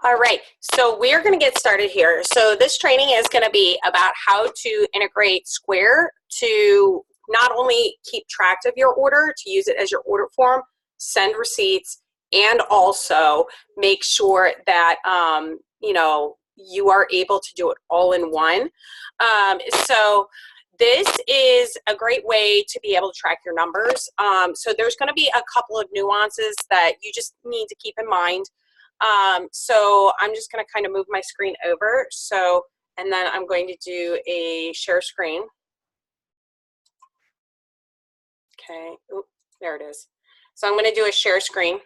All right, so we're going to get started here. So this training is going to be about how to integrate Square to not only keep track of your order, to use it as your order form, send receipts, and also make sure that you are able to do it all in one. So this is a great way to be able to track your numbers. So there's going to be a couple of nuances that you just need to keep in mind. So I'm just going to kind of move my screen over. So, and then I'm going to do a share screen. Okay, oop, there it is. So I'm going to do a share screen.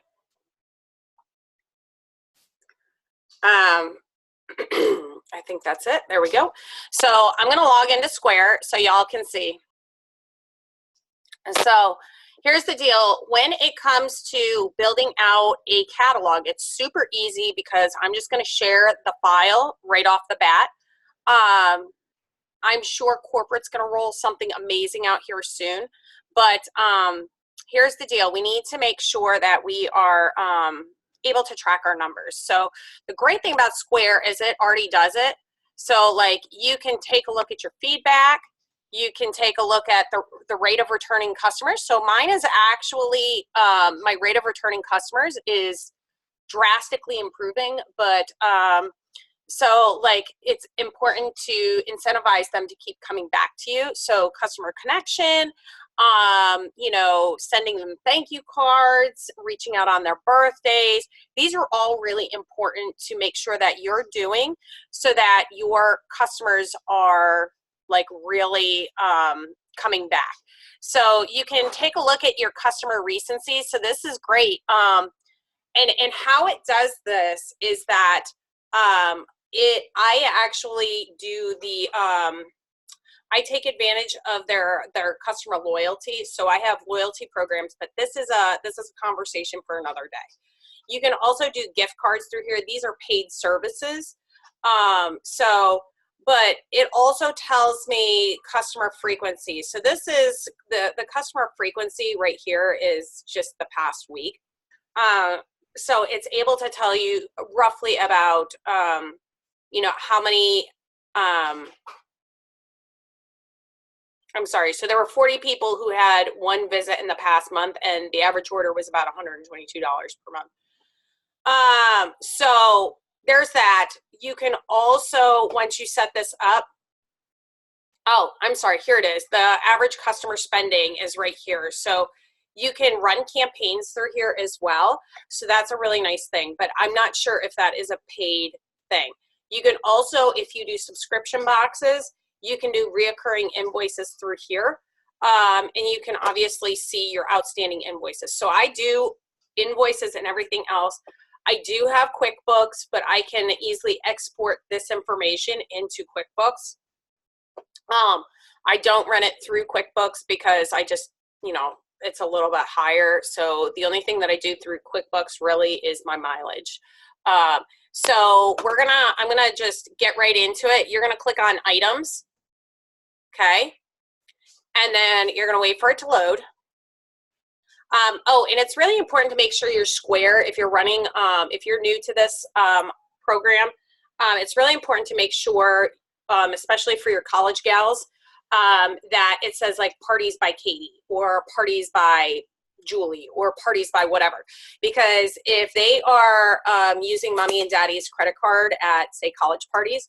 I think that's it. There we go. So I'm going to log into Square so y'all can see. And so here's the deal. When it comes to building out a catalog, it's super easy because I'm just going to share the file right off the bat. I'm sure corporate's going to roll something amazing out here soon. But here's the deal. We need to make sure that we are able to track our numbers. So the great thing about Square is it already does it. So like you can take a look at your feedback. You can take a look at the rate of returning customers. So mine is actually, my rate of returning customers is drastically improving, but so like it's important to incentivize them to keep coming back to you. So customer connection, sending them thank you cards, reaching out on their birthdays. These are all really important to make sure that you're doing so that your customers are like really coming back. So you can take a look at your customer recency. So this is great. And how it does this is that I actually do the I take advantage of their customer loyalty. So I have loyalty programs, but this is a conversation for another day. You can also do gift cards through here. These are paid services. But it also tells me customer frequency. So this is the customer frequency right here is just the past week. So it's able to tell you roughly about, how many, I'm sorry, so there were 40 people who had one visit in the past month, and the average order was about $122 per month. So there's that. You can also, once you set this up, oh, I'm sorry, here it is. The average customer spending is right here. So you can run campaigns through here as well. So that's a really nice thing, but I'm not sure if that is a paid thing. You can also, if you do subscription boxes, you can do reoccurring invoices through here. And you can obviously see your outstanding invoices. So I do invoices and everything else. I do have QuickBooks, but I can easily export this information into QuickBooks. I don't run it through QuickBooks because I just, it's a little bit higher. So the only thing that I do through QuickBooks really is my mileage. So I'm gonna just get right into it. You're gonna click on items, okay? And then you're gonna wait for it to load. And it's really important to make sure you're Square if you're running, if you're new to this program. It's really important to make sure, especially for your college gals, that it says like parties by Katie or parties by Julie or parties by whatever. Because if they are using mommy and daddy's credit card at, say, college parties,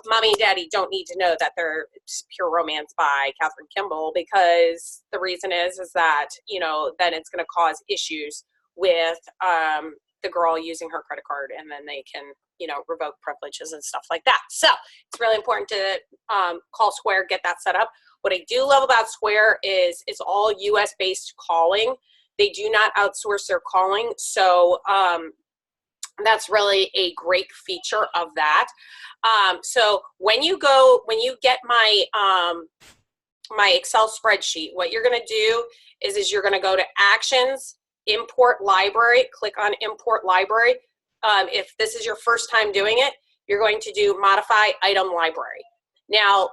mommy and daddy don't need to know that they're Pure Romance by Catherine Kimball, because the reason is that, then it's going to cause issues with the girl using her credit card, and then they can, revoke privileges and stuff like that. So it's really important to call Square, get that set up. What I do love about Square is it's all US based calling. They do not outsource their calling. So that's really a great feature of that. So when you get my my Excel spreadsheet, what you're going to do is you're going to go to Actions, Import Library, click on Import Library. If this is your first time doing it, you're going to do Modify Item Library. Now,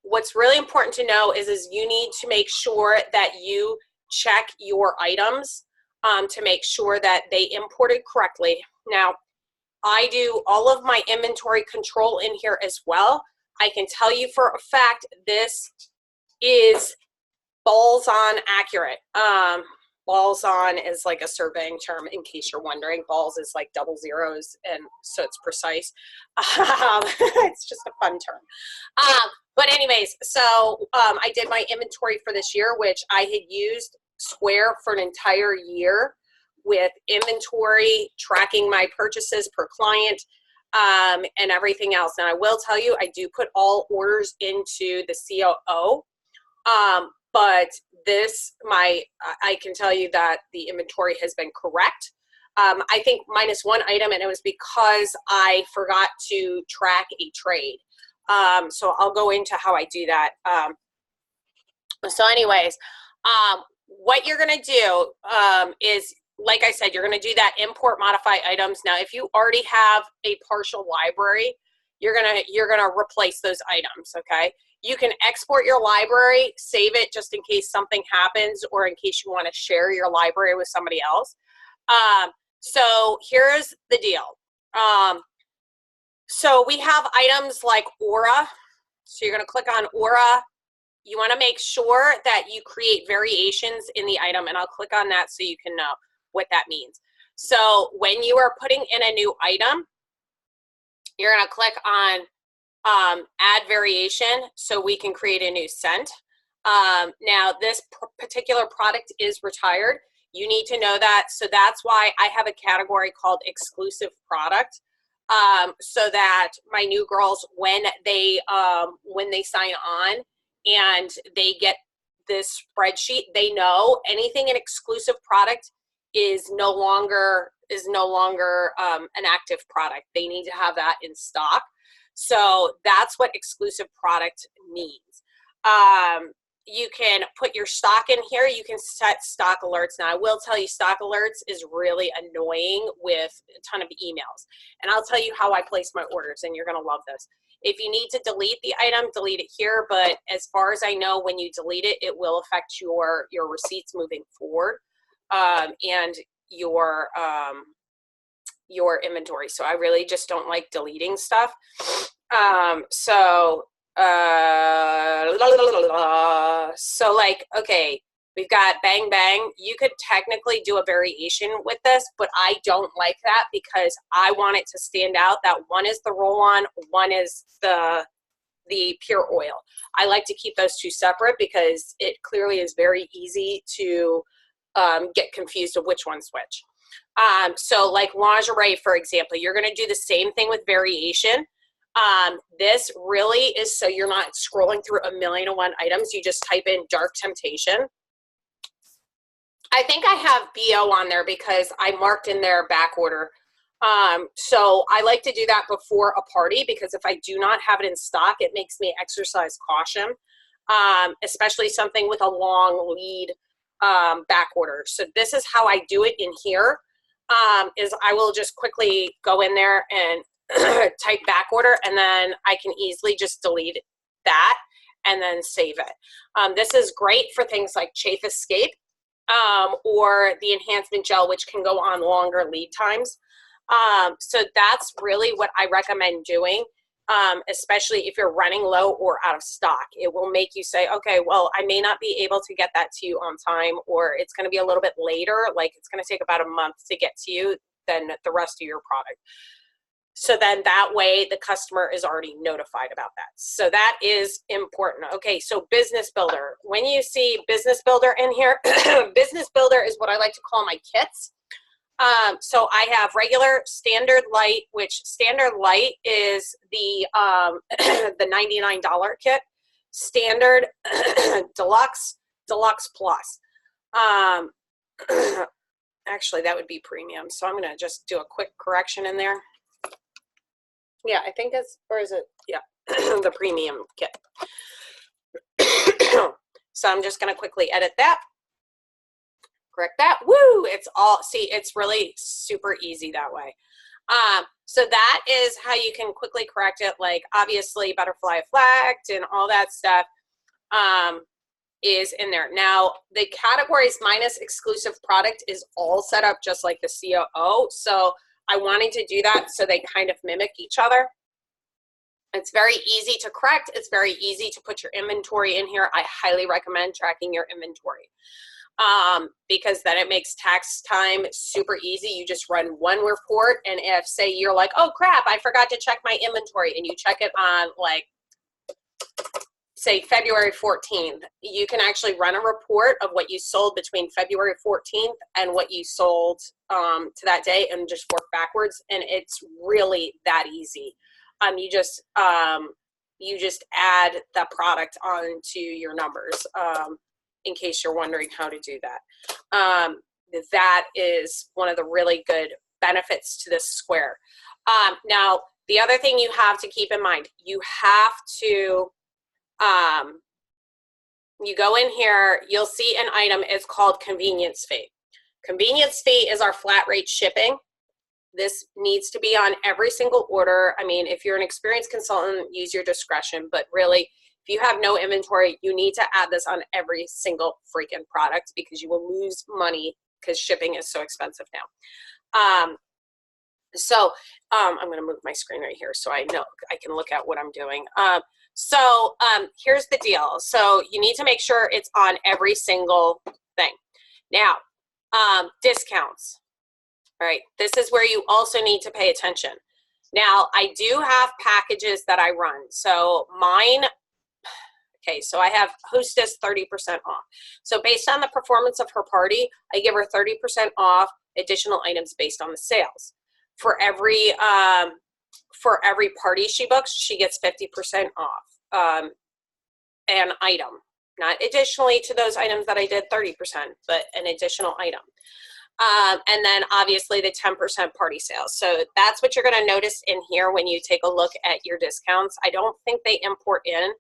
what's really important to know is you need to make sure that you check your items to make sure that they imported correctly. Now, I do all of my inventory control in here as well. I can tell you for a fact this is balls on accurate. Balls on is like a surveying term, in case you're wondering. Balls is like double zeros, and so it's precise. It's just a fun term. But anyways, so I did my inventory for this year, which I had used Square for an entire year with inventory, tracking my purchases per client, and everything else. And I will tell you, I do put all orders into the COO. But this, I can tell you that the inventory has been correct. I think minus one item, and it was because I forgot to track a trade. So I'll go into how I do that. So anyways, what you're gonna do is, like I said, you're gonna do that import modify items. Now, if you already have a partial library, you're gonna replace those items, okay? You can export your library, save it just in case something happens or in case you want to share your library with somebody else. So here's the deal. So we have items like Aura. So you're going to click on Aura. You want to make sure that you create variations in the item, and I'll click on that so you can know what that means. So when you are putting in a new item, you're going to click on add variation so we can create a new scent. Now this particular product is retired. You need to know that. So that's why I have a category called exclusive product, so that my new girls, when they sign on and they get this spreadsheet, they know anything in exclusive product is no longer an active product. They need to have that in stock. So that's what exclusive product means. You can put your stock in here. You can set stock alerts. Now, I will tell you, stock alerts is really annoying with a ton of emails. And I'll tell you how I place my orders, and you're going to love this. If you need to delete the item, delete it here. But as far as I know, when you delete it, it will affect your receipts moving forward, and your inventory. So I really just don't like deleting stuff. So like, okay, we've got bang bang. You could technically do a variation with this, but I don't like that because I want it to stand out that one is the roll-on, one is the pure oil. I like to keep those two separate because it clearly is very easy to get confused of which one's which. So like lingerie, for example, you're going to do the same thing with variation. This really is so you're not scrolling through 1,000,001 items. You just type in dark temptation. I think I have BO on there because I marked in their back order. So I like to do that before a party because if I do not have it in stock, it makes me exercise caution, especially something with a long lead back order. So this is how I do it in here. Is I will just quickly go in there and type back order, and then I can easily just delete that and then save it. This is great for things like chafe escape or the enhancement gel, which can go on longer lead times. So that's really what I recommend doing, especially if you're running low or out of stock. It will make you say, okay, well, I may not be able to get that to you on time, or it's going to be a little bit later, like it's going to take about a month to get to you than the rest of your product. So then that way the customer is already notified about that. So that is important. Okay, so Business Builder. When you see Business Builder in here, Business Builder is what I like to call my kits. So I have regular, standard, light, which standard light is the the $99 kit. Standard, deluxe, deluxe plus. Actually, that would be premium. So I'm going to just do a quick correction in there. Yeah, I think it's, or is it? Yeah, the premium kit. So I'm just going to quickly edit that. Correct that. Woo! It's all, see, it's really super easy that way. So that is how you can quickly correct it. Like obviously butterfly effect and all that stuff is in there. Now the categories minus exclusive product is all set up just like the COO. So I wanted to do that so they kind of mimic each other. It's very easy to correct. It's very easy to put your inventory in here. I highly recommend tracking your inventory because then it makes tax time super easy. You just run one report, and if, say, you're like, oh crap, I forgot to check my inventory, and you check it on, like, say February 14th, you can actually run a report of what you sold between February 14th and what you sold to that day, and just work backwards. And it's really that easy. You just add the product onto your numbers, in case you're wondering how to do that. That is one of the really good benefits to this square. Now, the other thing you have to keep in mind, you have to, you go in here, you'll see an item is called convenience fee. Convenience fee is our flat rate shipping. This needs to be on every single order. I mean, if you're an experienced consultant, use your discretion, but really, if you have no inventory, you need to add this on every single freaking product, because you will lose money because shipping is so expensive now. I'm going to move my screen right here so I know I can look at what I'm doing. Here's the deal. So you need to make sure it's on every single thing. Now, discounts. All right, this is where you also need to pay attention. Now, I do have packages that I run. So mine, okay, so I have Hostess 30% off. So based on the performance of her party, I give her 30% off additional items based on the sales. For every party she books, she gets 50% off an item. Not additionally to those items that I did 30%, but an additional item. And then obviously the 10% party sales. So that's what you're going to notice in here when you take a look at your discounts. I don't think they import in,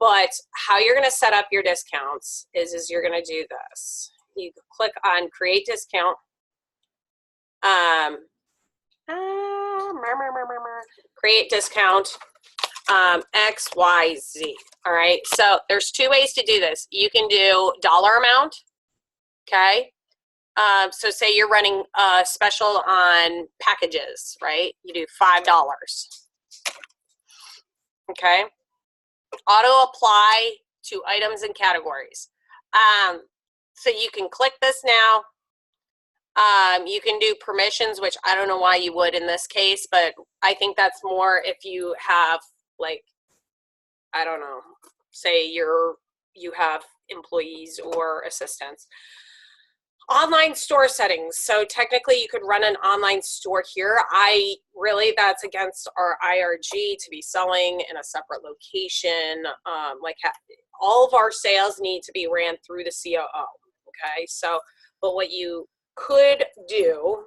but how you're going to set up your discounts is you're going to do this. You click on create discount. Create discount XYZ. All right. So there's two ways to do this. You can do dollar amount. Okay. So say you're running a special on packages, right? You do $5. Okay. Auto apply to items and categories. So you can click this now. You can do permissions, which I don't know why you would in this case, but I think that's more if you have, like, I don't know, say you have employees or assistants. Online store settings. So technically you could run an online store here. That's against our IRG to be selling in a separate location. All of our sales need to be ran through the COO. Okay. So, but what you could do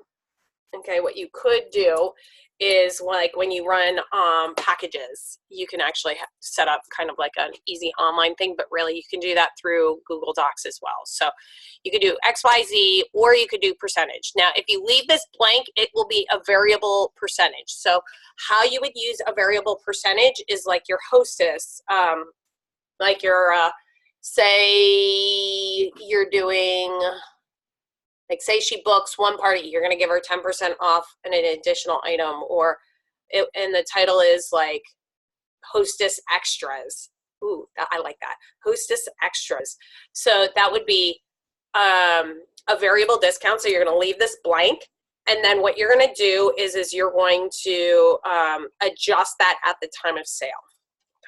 is, like, when you run packages, you can actually set up kind of like an easy online thing, but really you can do that through Google Docs as well. So you could do XYZ, or you could do percentage. Now, if you leave this blank, it will be a variable percentage. So how you would use a variable percentage is like your hostess, like your, say you're doing, like, say she books one party, you're going to give her 10% off an additional item, and the title is like Hostess Extras. Ooh, I like that. Hostess Extras. So that would be a variable discount. So you're going to leave this blank. And then what you're going to do is you're going to adjust that at the time of sale.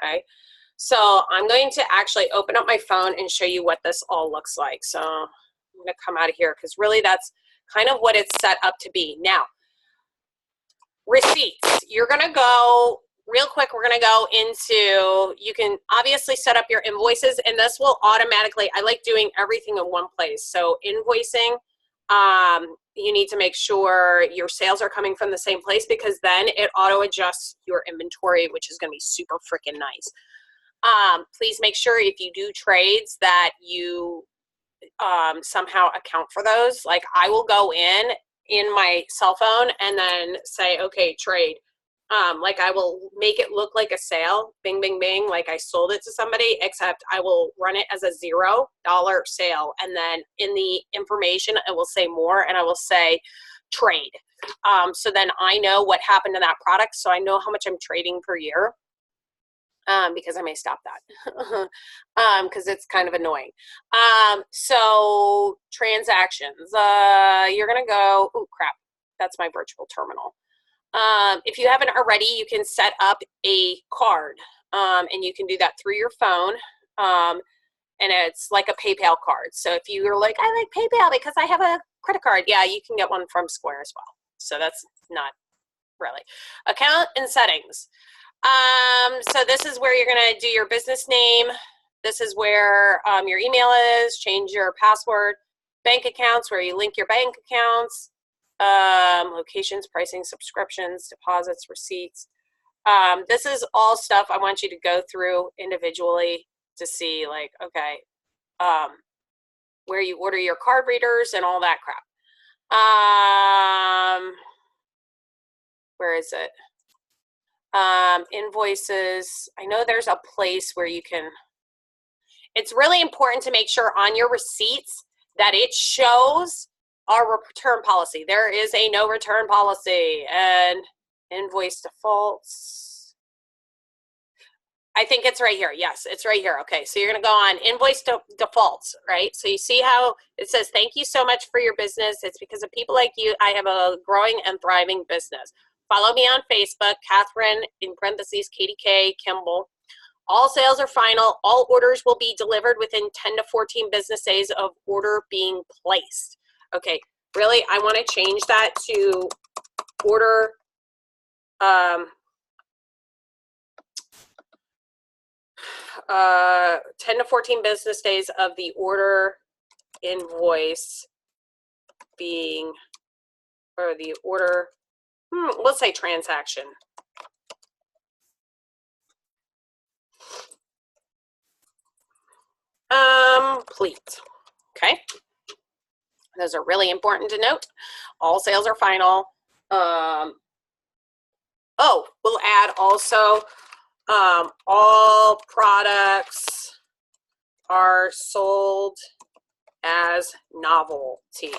Okay. So I'm going to actually open up my phone and show you what this all looks like. So I'm going to come out of here because really that's kind of what it's set up to be. Now, receipts. You're going to go real quick. We're going to go into, you can obviously set up your invoices, and this will automatically, I like doing everything in one place. So invoicing, you need to make sure your sales are coming from the same place, because then it auto adjusts your inventory, which is going to be super freaking nice. Please make sure if you do trades that you somehow account for those. Like, I will go in my cell phone and then say, okay, trade. Like, I will make it look like a sale, bing, bing, bing, like I sold it to somebody, except I will run it as a $0 sale. And then in the information, it will say more, and I will say trade. So then I know what happened to that product, so I know how much I'm trading per year. Because I may stop that because it's kind of annoying. So transactions, you're gonna go, oh crap, that's my virtual terminal. If you haven't already, you can set up a card and you can do that through your phone. And it's like a PayPal card. So if you're like, I like PayPal because I have a credit card, yeah, you can get one from Square as well. So that's not really. Account and settings. So this is where you're gonna do your business name. This is where your email is, change your password, bank accounts, where you link your bank accounts, locations, pricing, subscriptions, deposits, receipts. This is all stuff I want you to go through individually to see, like, okay, where you order your card readers and all that crap. Where is it? Invoices. I know there's a place where you can, it's really important to make sure on your receipts that it shows our return policy. There is a no return policy. And invoice defaults. I think it's right here. Yes, it's right here. Okay, so you're going to go on invoice defaults, right? So you see how it says, thank you so much for your business. It's because of people like you, I have a growing and thriving business. Follow me on Facebook, Catherine, in parentheses, Katie K, Kimball. All sales are final. All orders will be delivered within 10 to 14 business days of order being placed. Okay, really, I want to change that to order, 10 to 14 business days of the order invoice being, or the order, let's say transaction. Complete. Okay. Those are really important to note. All sales are final. Oh, we'll add also all products are sold as novelty.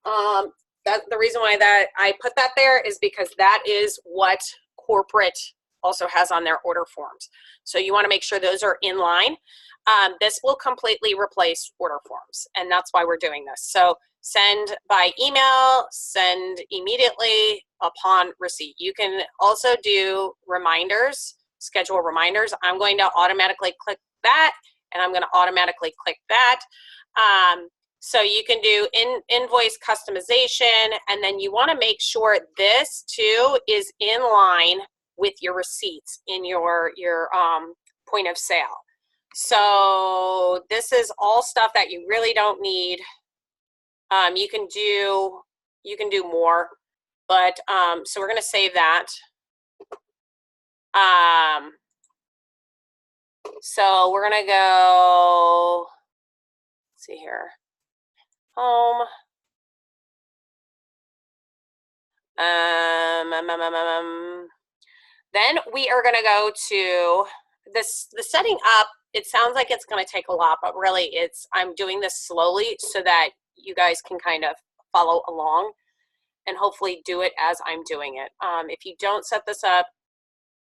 The reason why that I put that there is because that is what corporate also has on their order forms. So you want to make sure those are in line. This will completely replace order forms, and that's why we're doing this. So send by email, send immediately upon receipt. You can also do reminders, schedule reminders. I'm going to automatically click that, and I'm going to automatically click that. So you can do invoice customization, and then you want to make sure this too is in line with your receipts in your point of sale. So this is all stuff that you really don't need. You can do more, but so we're going to save that. So we're going to go, let's see here, home. Then we are going to go to this, the setting up. It sounds like it's going to take a lot, but really I'm doing this slowly so that you guys can kind of follow along and hopefully do it as I'm doing it. If you don't set this up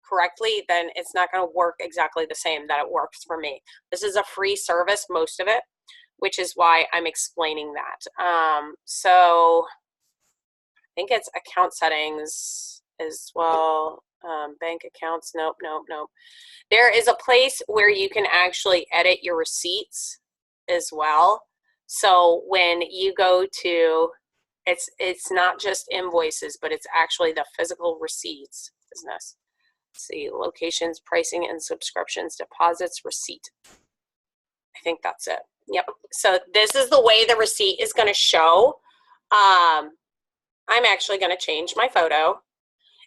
correctly, then it's not going to work exactly the same that it works for me. This is a free service, most of it, which is why I'm explaining that. So I think it's account settings as well. Bank accounts, nope. There is a place where you can actually edit your receipts as well. So when you go to, it's not just invoices, but it's actually the physical receipts business. Let's see, locations, pricing, and subscriptions, deposits, receipt. I think that's it. Yep. So this is the way the receipt is going to show. I'm actually going to change my photo.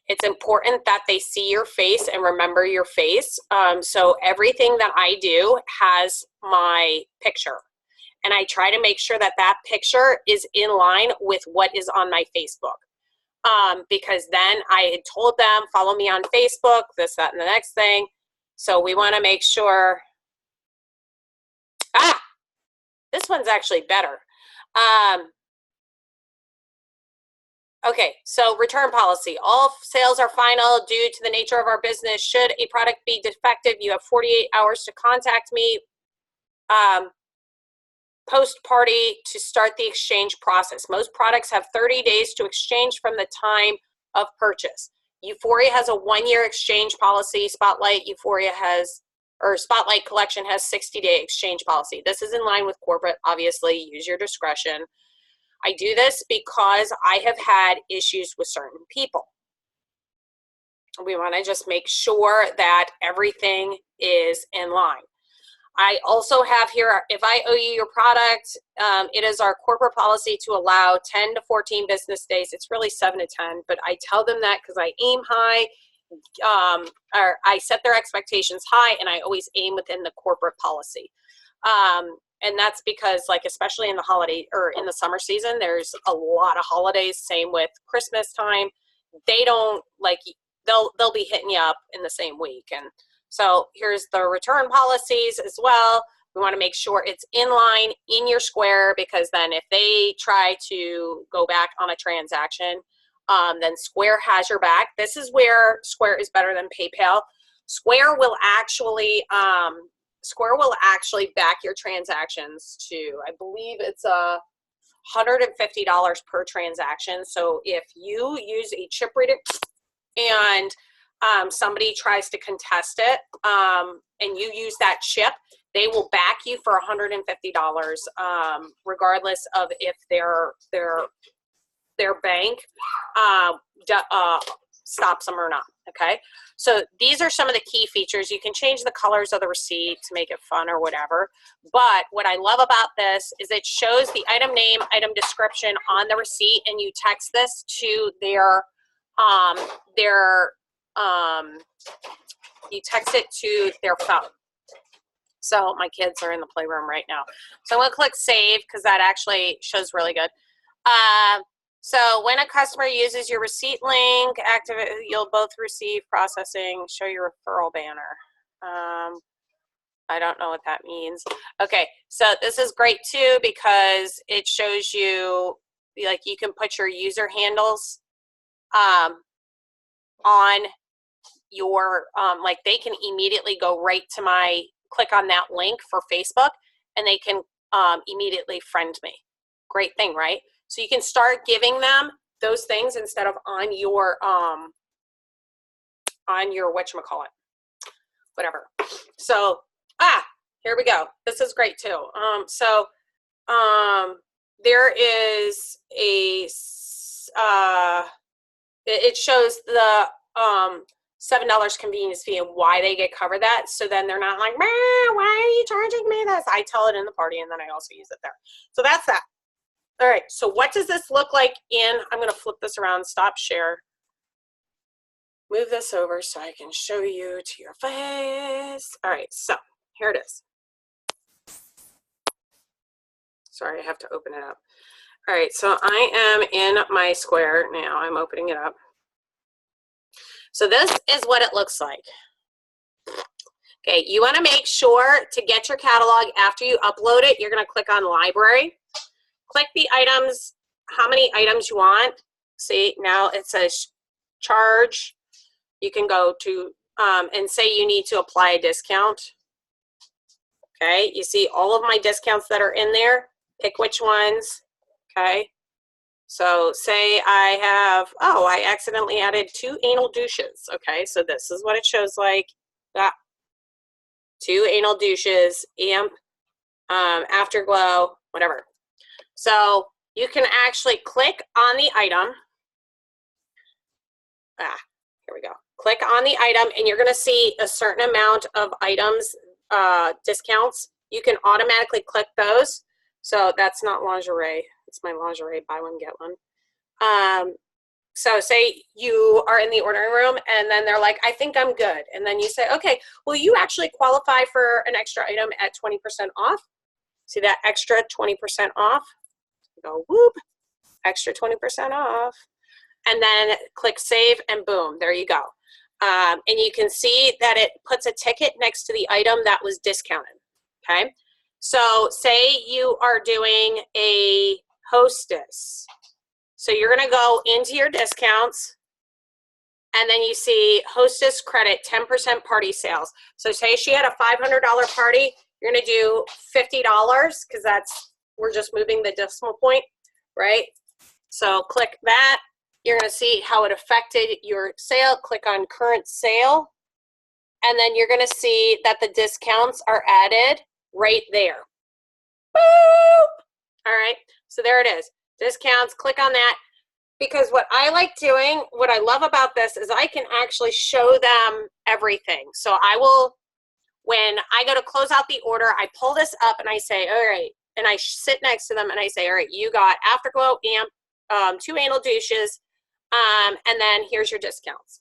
It's important that they see your face and remember your face. So everything that I do has my picture. And I try to make sure that that picture is in line with what is on my Facebook. Because then I had told them, follow me on Facebook, this, that, and the next thing. So we want to make sure, this one's actually better. Okay, so return policy. All sales are final due to the nature of our business. Should a product be defective, you have 48 hours to contact me post-party to start the exchange process. Most products have 30 days to exchange from the time of purchase. Euphoria has a 1-year exchange policy. Spotlight Collection has 60-day exchange policy. This is in line with corporate. Obviously, use your discretion. I do this because I have had issues with certain people. We want to just make sure that everything is in line. I also have here, if I owe you your product, it is our corporate policy to allow 10 to 14 business days. It's really 7 to 10, but I tell them that because I aim high, or I set their expectations high, and I always aim within the corporate policy. And that's because, like, especially in the holiday or in the summer season, there's a lot of holidays. Same with Christmas time. They don't like, they'll be hitting you up in the same week. And so here's the return policies as well. We want to make sure it's in line in your Square, because then if they try to go back on a transaction, then Square has your back. This is where Square is better than PayPal. Square will actually back your transactions to, I believe it's $150 per transaction. So if you use a chip reader and somebody tries to contest it, and you use that chip, they will back you for $150, regardless of if their bank stops them or not. Okay, so these are some of the key features. You can change the colors of the receipt to make it fun or whatever, but what I love about this is it shows the item name, item description on the receipt, and you text this to you text it to their phone. So my kids are in the playroom right now. So I'm going to click save because that actually shows really good. So when a customer uses your receipt link, activate, you'll both receive processing, show your referral banner. I don't know what that means. Okay, so this is great too because it shows you, like, you can put your user handles on your, like, they can immediately go right to my, click on that link for Facebook, and they can immediately friend me. Great thing, right? So you can start giving them those things instead of on your whatchamacallit, whatever. So, here we go. This is great too. There is a, it shows the $7 convenience fee and why they get covered that. So then they're not like, why are you charging me this? I tell it in the party, and then I also use it there. So that's that. All right, so what does this look like in, I'm going to flip this around, stop share, move this over so I can show you to your face. All right, so here it is. Sorry, I have to open it up. All right, so I am in my Square now. I'm opening it up. So this is what it looks like. Okay, you want to make sure to get your catalog after you upload it. You're going to click on library. Click the items, how many items you want. See, now it says charge. You can go to, and say you need to apply a discount. Okay, you see all of my discounts that are in there. Pick which ones, okay. So say I have, I accidentally added 2 anal douches. Okay, so this is what it shows like. That 2 anal douches, amp, afterglow, whatever. So you can actually click on the item. Here we go. Click on the item, and you're going to see a certain amount of items, discounts. You can automatically click those. So that's not lingerie. It's my lingerie, buy one, get one. So say you are in the ordering room, and then they're like, I think I'm good. And then you say, okay, well, you actually qualify for an extra item at 20% off. See that extra 20% off? Go whoop, extra 20% off. And then click save, and boom, there you go. And you can see that it puts a ticket next to the item that was discounted, okay? So say you are doing a Hostess. So you're going to go into your discounts, and then you see hostess credit 10% party sales. So say she had a $500 party, you're going to do $50 because we're just moving the decimal point, right? So click that. You're going to see how it affected your sale. Click on current sale. And then you're going to see that the discounts are added right there. Boop! All right, so there it is. Discounts, click on that. Because what I like doing, what I love about this is I can actually show them everything. So I will, when I go to close out the order, I pull this up and I say, all right, and I sit next to them and I say, all right, you got Afterglow, AMP, 2 anal douches, and then here's your discounts.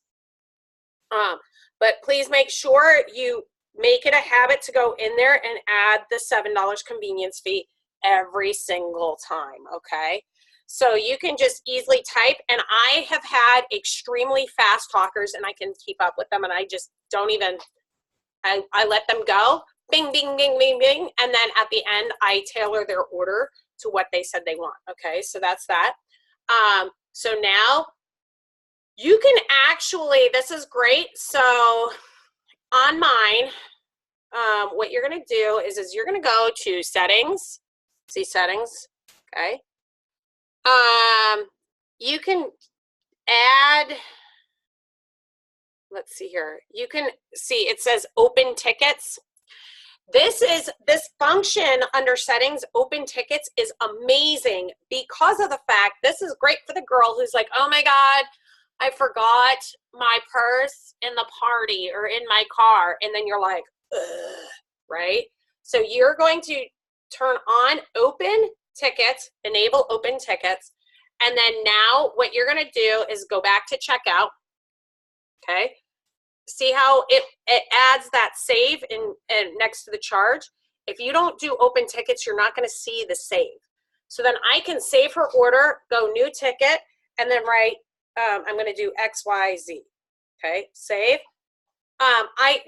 But please make sure you make it a habit to go in there and add the $7 convenience fee every single time, okay? So you can just easily type, and I have had extremely fast talkers and I can keep up with them, and I just don't even, I let them go, bing, bing, bing, bing, bing, and then at the end, I tailor their order to what they said they want, okay? So that's that. So now, you can actually, this is great, so on mine, what you're gonna do is you're gonna go to settings, see settings, okay? You can add, let's see here. You can see it says open tickets. This function under settings, open tickets, is amazing because of the fact, this is great for the girl who's like, oh my God, I forgot my purse in the party or in my car. And then you're like, ugh, right? So you're going to turn on open tickets, enable open tickets. And then now what you're going to do is go back to checkout. Okay. See how it adds that save in next to the charge. If you don't do open tickets, you're not going to see the save. So then I can save her order, go new ticket, and then write, I'm going to do XYZ. Okay. Save.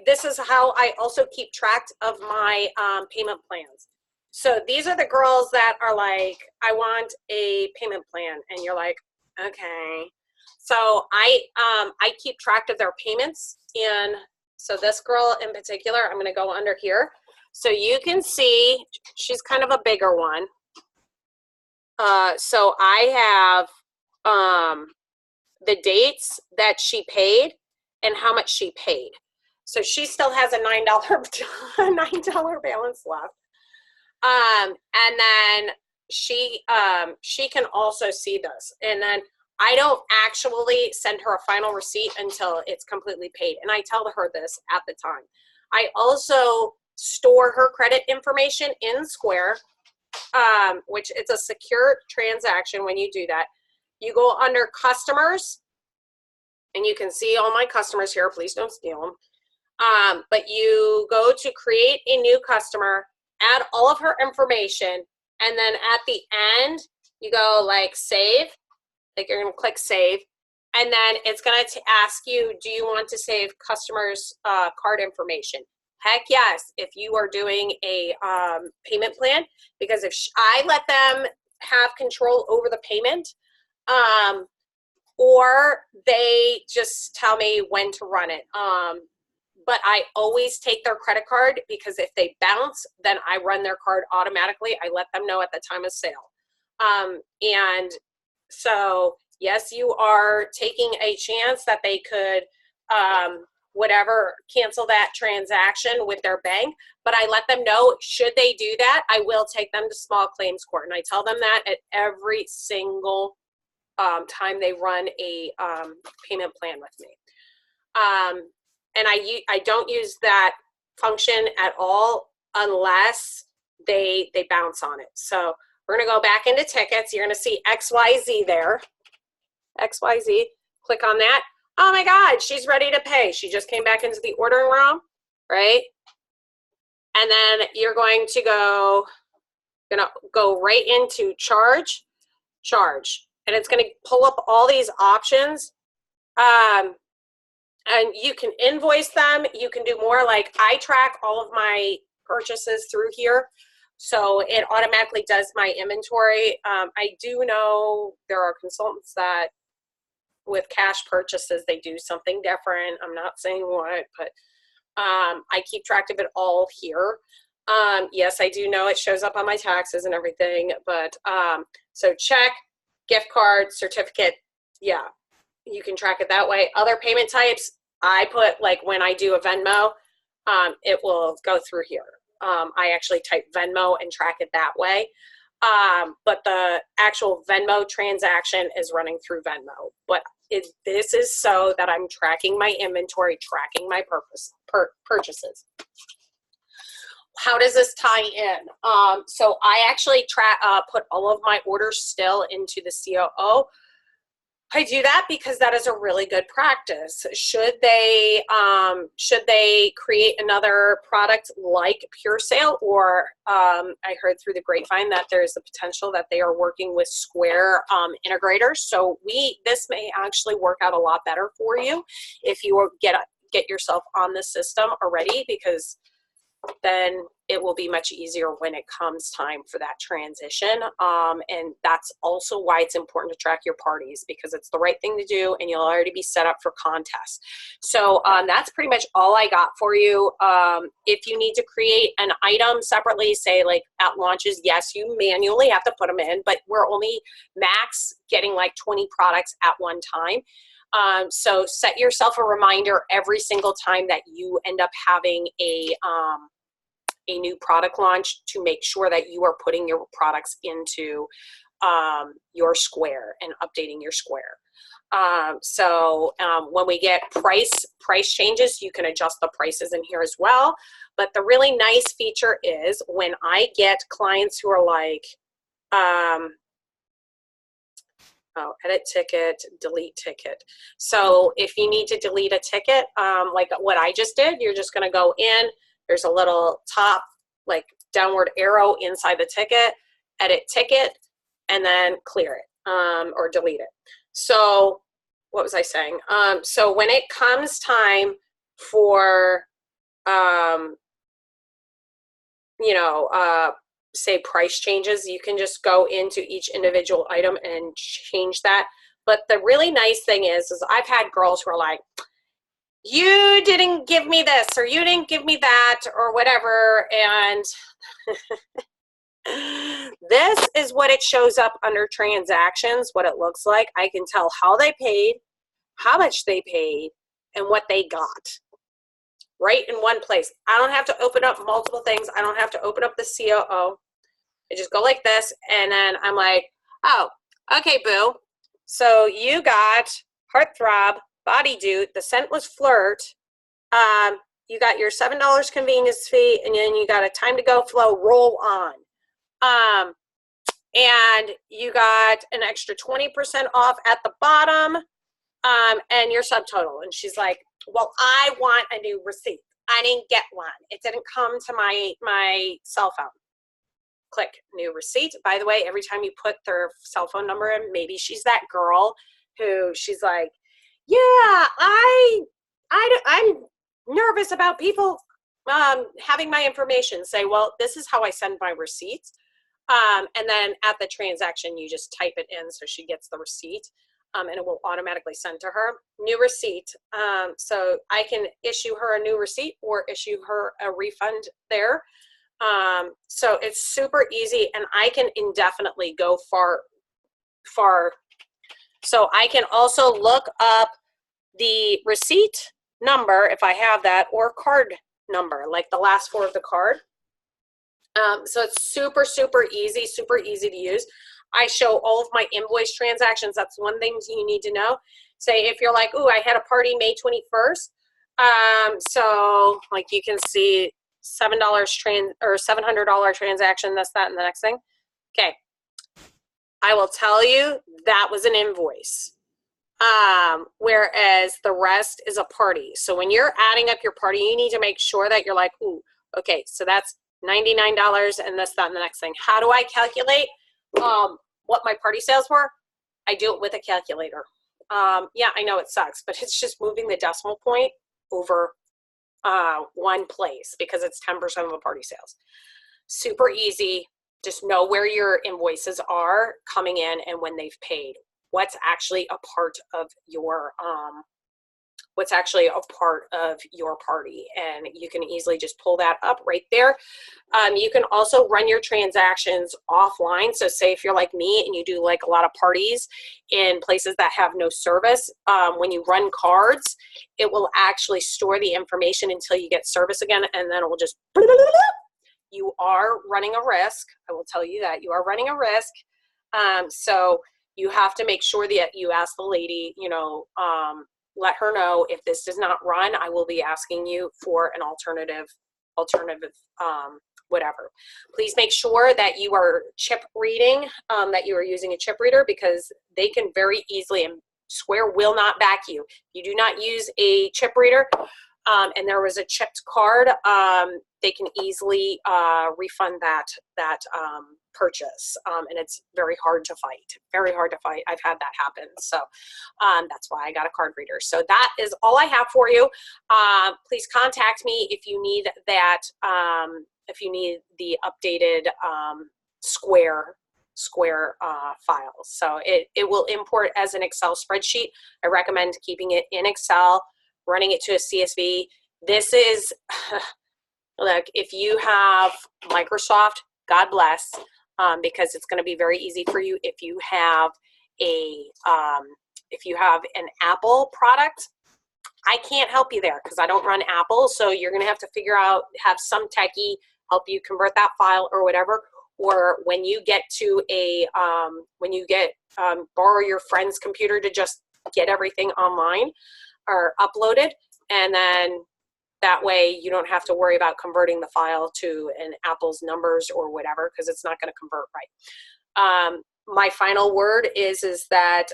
This is how I also keep track of my payment plans. So these are the girls that are like, I want a payment plan, and you're like, okay. So I keep track of their payments, and so this girl in particular, I'm going to go under here. So you can see she's kind of a bigger one. So I have the dates that she paid and how much she paid. So she still has a $9 balance left. And then she can also see this. And then I don't actually send her a final receipt until it's completely paid. And I tell her this at the time. I also store her credit information in Square, which it's a secure transaction when you do that. You go under customers, and you can see all my customers here. Please don't steal them. But you go to create a new customer, add all of her information, and then at the end, you go like save. Like you're going to click save, and then it's going to ask you, do you want to save customers' card information? Heck yes, if you are doing a payment plan, because if I let them have control over the payment, or they just tell me when to run it. But I always take their credit card, because if they bounce, then I run their card automatically. I let them know at the time of sale. And so, yes, you are taking a chance that they could, cancel that transaction with their bank. But I let them know, should they do that, I will take them to small claims court. And I tell them that at every single time they run a payment plan with me. And I don't use that function at all unless they bounce on it. So we're going to go back into tickets. You're going to see XYZ there. XYZ. Click on that. Oh my God, she's ready to pay. She just came back into the ordering room, right? And then you're going to go right into charge. And it's going to pull up all these options. And you can invoice them. You can do more, like I track all of my purchases through here. So it automatically does my inventory. I do know there are consultants that with cash purchases, they do something different. I'm not saying what, but I keep track of it all here. Yes, I do know it shows up on my taxes and everything, but so check, gift card, certificate, yeah, you can track it that way. Other payment types, I put, like when I do a Venmo, it will go through here. I actually type Venmo and track it that way. But the actual Venmo transaction is running through Venmo. But this is so that I'm tracking my inventory, tracking my purchases. How does this tie in? So I actually put all of my orders still into the COO. I do that because that is a really good practice. Should they create another product like Pure Sale, or I heard through the grapevine that there's the potential that they are working with Square integrators. So this may actually work out a lot better for you if you get yourself on the system already, because then it will be much easier when it comes time for that transition. And that's also why it's important to track your parties, because it's the right thing to do and you'll already be set up for contests. So that's pretty much all I got for you. If you need to create an item separately, say like at launches, yes, you manually have to put them in, but we're only max getting like 20 products at one time. So set yourself a reminder every single time that you end up having a new product launch to make sure that you are putting your products into your Square and updating your Square. When we get price changes, you can adjust the prices in here as well. But the really nice feature is when I get clients who are like, edit ticket, delete ticket. So if you need to delete a ticket, like what I just did, you're just going to go in. There's a little top, like downward arrow inside the ticket, edit ticket, and then clear it or delete it. So what was I saying? So when it comes time for, say price changes, you can just go into each individual item and change that. But the really nice thing is I've had girls who are like, you didn't give me this, or you didn't give me that, or whatever. And this is what it shows up under transactions, what it looks like. I can tell how they paid, how much they paid, and what they got. Right in one place. I don't have to open up multiple things. I don't have to open up the COO. I just go like this, and then I'm like, oh, okay, boo. So you got Heartthrob, Body Dude, the scentless flirt. You got your $7 convenience fee, and then you got a time to go flow roll on. And you got an extra 20% off at the bottom, and your subtotal. And she's like, well, I want a new receipt. I didn't get one. It didn't come to my cell phone. Click new receipt. By the way, every time you put their cell phone number in, maybe she's that girl who she's like, yeah, I'm nervous about people having my information. Say, well, this is how I send my receipts. And then at the transaction, you just type it in so she gets the receipt. And it will automatically send to her. New receipt. So I can issue her a new receipt or issue her a refund there. So it's super easy, and I can indefinitely go far. So I can also look up the receipt number if I have that, or card number, like the last four of the card. So it's super, super easy to use. I show all of my invoice transactions. That's one thing you need to know. Say if you're like, ooh, I had a party May 21st. So like you can see $700 transaction, this, that, and the next thing. Okay. I will tell you that was an invoice. Whereas the rest is a party. So when you're adding up your party, you need to make sure that you're like, ooh, okay, so that's $99 and this, that, and the next thing. How do I calculate what my party sales were? I do it with a calculator. Yeah, I know it sucks, but it's just moving the decimal point over one place because it's 10% of the party sales. Super easy. Just know where your invoices are coming in and when they've paid. What's actually a part of your party, and you can easily just pull that up right there. You can also run your transactions offline. So say if you're like me and you do like a lot of parties in places that have no service, when you run cards, it will actually store the information until you get service again, and then it will just, you are running a risk. I will tell you that you are running a risk. So you have to make sure that you ask the lady, you know, let her know if this does not run, I will be asking you for an alternative, whatever. Please make sure that you are chip reading, that you are using a chip reader, because they can very easily, and Square will not back you. You do not use a chip reader, and there was a chipped card, they can easily refund that purchase, and it's very hard to fight. Very hard to fight. I've had that happen, so that's why I got a card reader. So that is all I have for you. Please contact me if you need that. If you need the updated Square files. So it will import as an Excel spreadsheet. I recommend keeping it in Excel, running it to a CSV. This is, look, if you have Microsoft, God bless, because it's going to be very easy for you. If you have an Apple product, I can't help you there because I don't run Apple. So you're going to have to figure out, have some techie help you convert that file or whatever. Or when you get to borrow your friend's computer to just get everything online or uploaded, and then that way you don't have to worry about converting the file to an Apple's numbers or whatever, because it's not going to convert right. My final word is that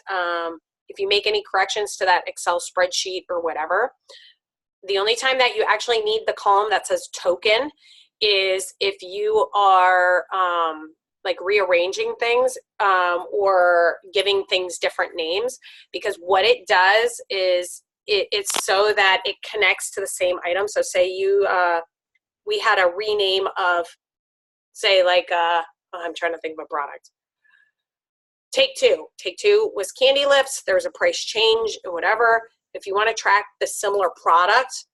if you make any corrections to that Excel spreadsheet or whatever, the only time that you actually need the column that says token is if you are like rearranging things or giving things different names, because what it does is it's so that it connects to the same item. So say we had a rename of, say, like, I'm trying to think of a product. Take Two. Take Two was Candy Lips. There's a price change or whatever. If you want to track the similar product,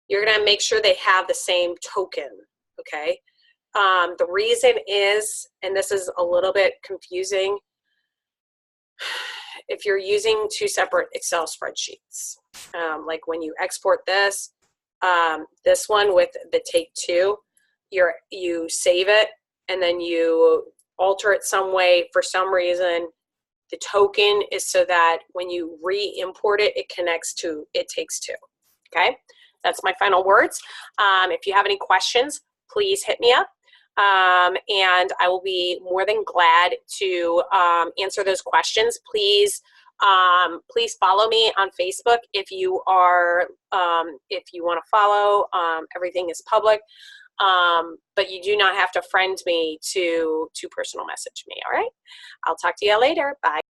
you're going to make sure they have the same token, okay? The reason is, and this is a little bit confusing, if you're using two separate Excel spreadsheets, like when you export this, this one with the Take Two, you save it and then you alter it some way. For some reason, the token is so that when you re-import it, it connects to It Takes Two. Okay, that's my final words. If you have any questions, please hit me up. And I will be more than glad to answer those questions. Please follow me on Facebook if you want to follow. Everything is public, but you do not have to friend me to personal message me. All right, I'll talk to you later. Bye.